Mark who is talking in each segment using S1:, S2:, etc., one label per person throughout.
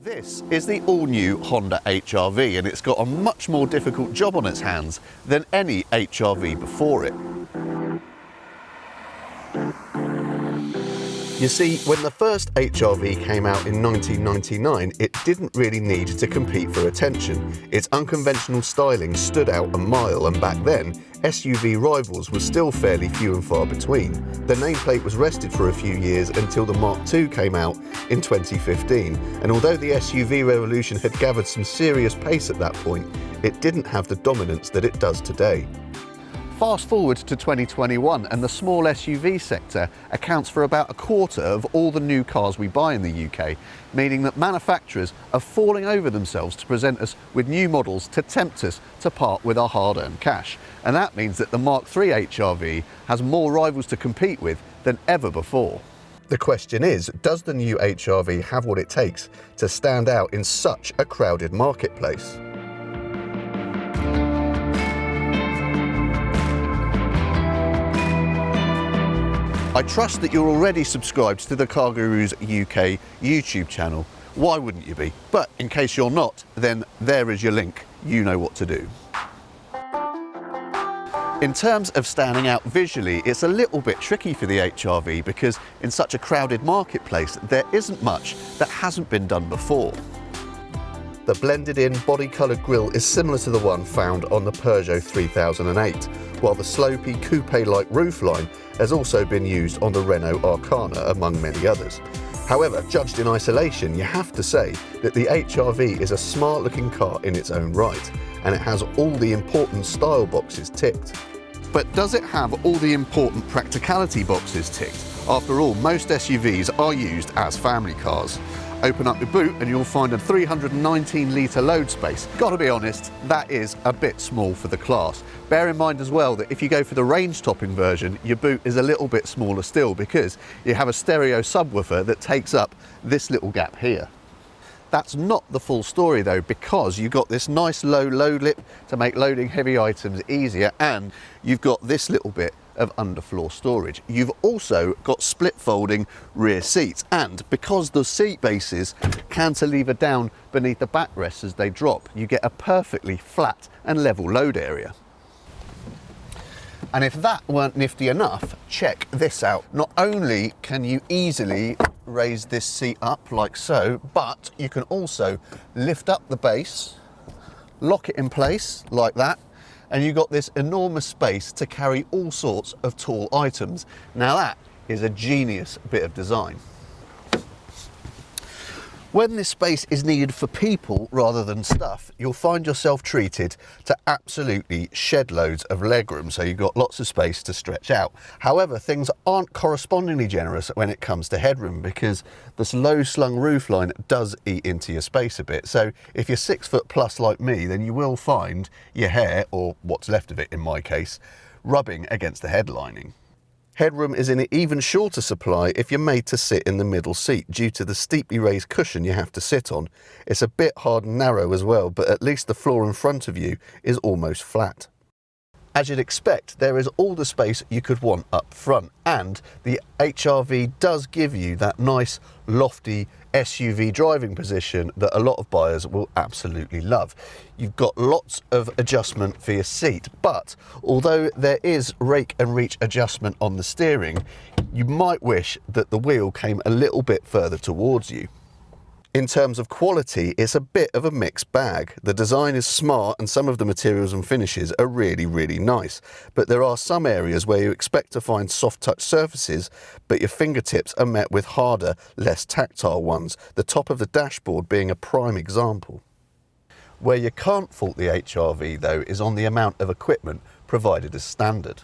S1: This is the all-new Honda HR-V, and it's got a much more difficult job on its hands than any HR-V before it. You see, when the first HR-V came out in 1999, it didn't really need to compete for attention. Its unconventional styling stood out a mile, and back then, SUV rivals were still fairly few and far between. The nameplate was rested for a few years until the Mark II came out in 2015, and although the SUV revolution had gathered some serious pace at that point, it didn't have the dominance that it does today. Fast forward to 2021 and the small SUV sector accounts for about a quarter of all the new cars we buy in the UK, meaning that manufacturers are falling over themselves to present us with new models to tempt us to part with our hard-earned cash. And that means that the Mark III HR-V has more rivals to compete with than ever before. The question is, does the new HR-V have what it takes to stand out in such a crowded marketplace? I trust that you're already subscribed to the CarGurus UK YouTube channel. Why wouldn't you be? But in case you're not, then there is your link. You know what to do. In terms of standing out visually, it's a little bit tricky for the HR-V because in such a crowded marketplace, there isn't much that hasn't been done before. The blended-in body-coloured grille is similar to the one found on the Peugeot 3008, while the slopey coupe-like roofline has also been used on the Renault Arcana, among many others. However, judged in isolation, you have to say that the HR-V is a smart-looking car in its own right, and it has all the important style boxes ticked. But does it have all the important practicality boxes ticked? After all, most SUVs are used as family cars. Open up your boot and you'll find a 319-litre load space. Gotta be honest, that is a bit small for the class. Bear in mind as well that if you go for the range-topping version, your boot is a little bit smaller still because you have a stereo subwoofer that takes up this little gap here. That's not the full story though, because you've got this nice low load lip to make loading heavy items easier, and you've got this little bit of underfloor storage. You've also got split folding rear seats, and because the seat bases cantilever down beneath the backrests as they drop, you get a perfectly flat and level load area. And if that weren't nifty enough, check this out. Not only can you easily raise this seat up like so, but you can also lift up the base, lock it in place like that, and you've got this enormous space to carry all sorts of tall items. Now that is a genius bit of design. When this space is needed for people rather than stuff, you'll find yourself treated to absolutely shed loads of legroom, so you've got lots of space to stretch out. However, things aren't correspondingly generous when it comes to headroom because this low slung roofline does eat into your space a bit. So if you're 6 foot plus like me, then you will find your hair, or what's left of it in my case, rubbing against the headlining. Headroom is in an even shorter supply if you're made to sit in the middle seat due to the steeply raised cushion you have to sit on. It's a bit hard and narrow as well, but at least the floor in front of you is almost flat. As you'd expect, there is all the space you could want up front, and the HR-V does give you that nice, lofty SUV driving position that a lot of buyers will absolutely love. You've got lots of adjustment for your seat, but although there is rake and reach adjustment on the steering, you might wish that the wheel came a little bit further towards you. In terms of quality, it's a bit of a mixed bag. The design is smart and some of the materials and finishes are really, really nice. But there are some areas where you expect to find soft touch surfaces, but your fingertips are met with harder, less tactile ones, the top of the dashboard being a prime example. Where you can't fault the HR-V though is on the amount of equipment provided as standard.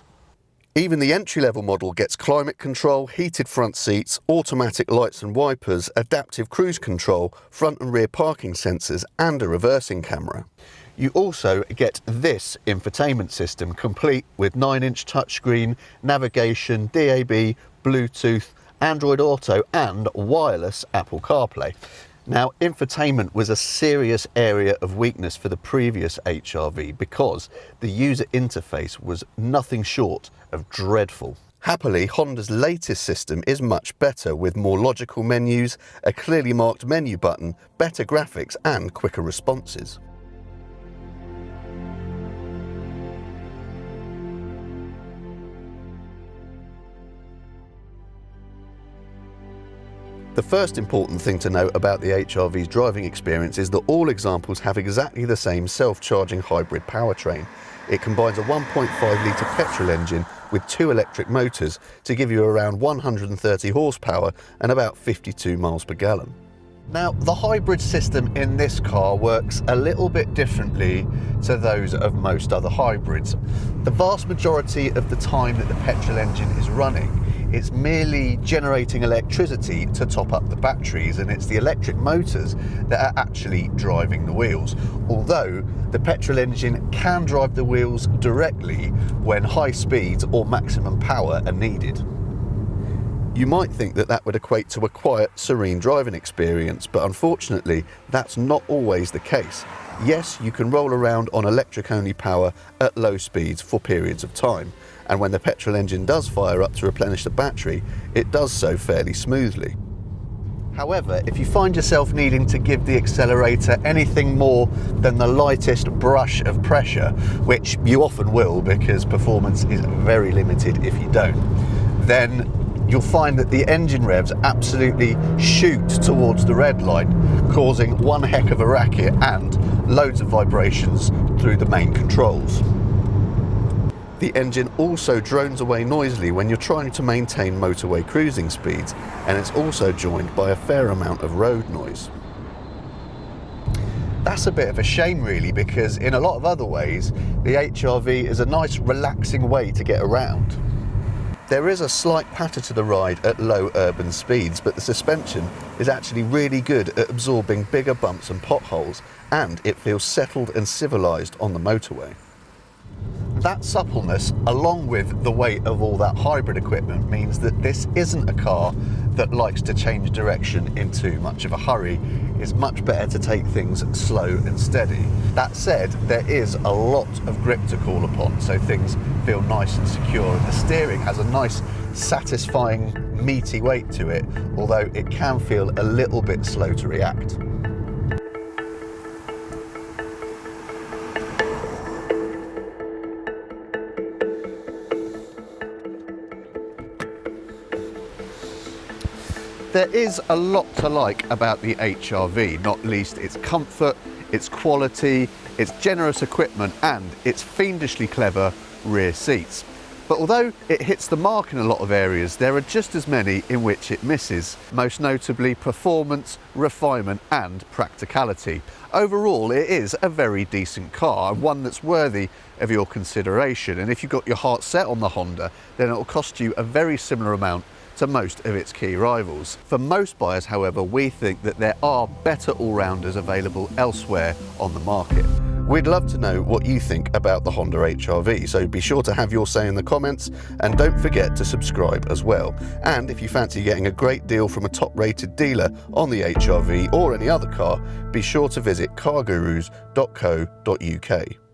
S1: Even the entry-level model gets climate control, heated front seats, automatic lights and wipers, adaptive cruise control, front and rear parking sensors, and a reversing camera. You also get this infotainment system, complete with 9-inch touchscreen, navigation, DAB, Bluetooth, Android Auto, and wireless Apple CarPlay. Now, infotainment was a serious area of weakness for the previous HR-V because the user interface was nothing short of dreadful. Happily, Honda's latest system is much better, with more logical menus, a clearly marked menu button, better graphics and quicker responses. The first important thing to note about the HR-V's driving experience is that all examples have exactly the same self-charging hybrid powertrain. It combines a 1.5 litre petrol engine with 2 electric motors to give you around 130 horsepower and about 52 miles per gallon. Now, the hybrid system in this car works a little bit differently to those of most other hybrids. The vast majority of the time that the petrol engine is running, it's merely generating electricity to top up the batteries, and it's the electric motors that are actually driving the wheels. Although the petrol engine can drive the wheels directly when high speeds or maximum power are needed. You might think that that would equate to a quiet, serene driving experience, but unfortunately that's not always the case. Yes, you can roll around on electric-only power at low speeds for periods of time, and when the petrol engine does fire up to replenish the battery, it does so fairly smoothly. However, if you find yourself needing to give the accelerator anything more than the lightest brush of pressure, which you often will because performance is very limited if you don't, then you'll find that the engine revs absolutely shoot towards the red line, causing one heck of a racket and loads of vibrations through the main controls. The engine also drones away noisily when you're trying to maintain motorway cruising speeds, and it's also joined by a fair amount of road noise. That's a bit of a shame really, because in a lot of other ways the HR-V is a nice relaxing way to get around. There is a slight patter to the ride at low urban speeds, but the suspension is actually really good at absorbing bigger bumps and potholes, and it feels settled and civilised on the motorway. That suppleness, along with the weight of all that hybrid equipment, means that this isn't a car that likes to change direction in too much of a hurry. It's much better to take things slow and steady. That said, there is a lot of grip to call upon, so things feel nice and secure, and the steering has a nice, satisfying, meaty weight to it, although it can feel a little bit slow to react. There is a lot to like about the HR-V, not least its comfort, its quality, its generous equipment and its fiendishly clever rear seats. But although it hits the mark in a lot of areas, there are just as many in which it misses, most notably performance, refinement and practicality. Overall, it is a very decent car, one that's worthy of your consideration, and if you've got your heart set on the Honda, then it will cost you a very similar amount to most of its key rivals. For most buyers, however, we think that there are better all-rounders available elsewhere on the market. We'd love to know what you think about the Honda HR-V, so be sure to have your say in the comments, and don't forget to subscribe as well. And if you fancy getting a great deal from a top-rated dealer on the HR-V or any other car, be sure to visit cargurus.co.uk.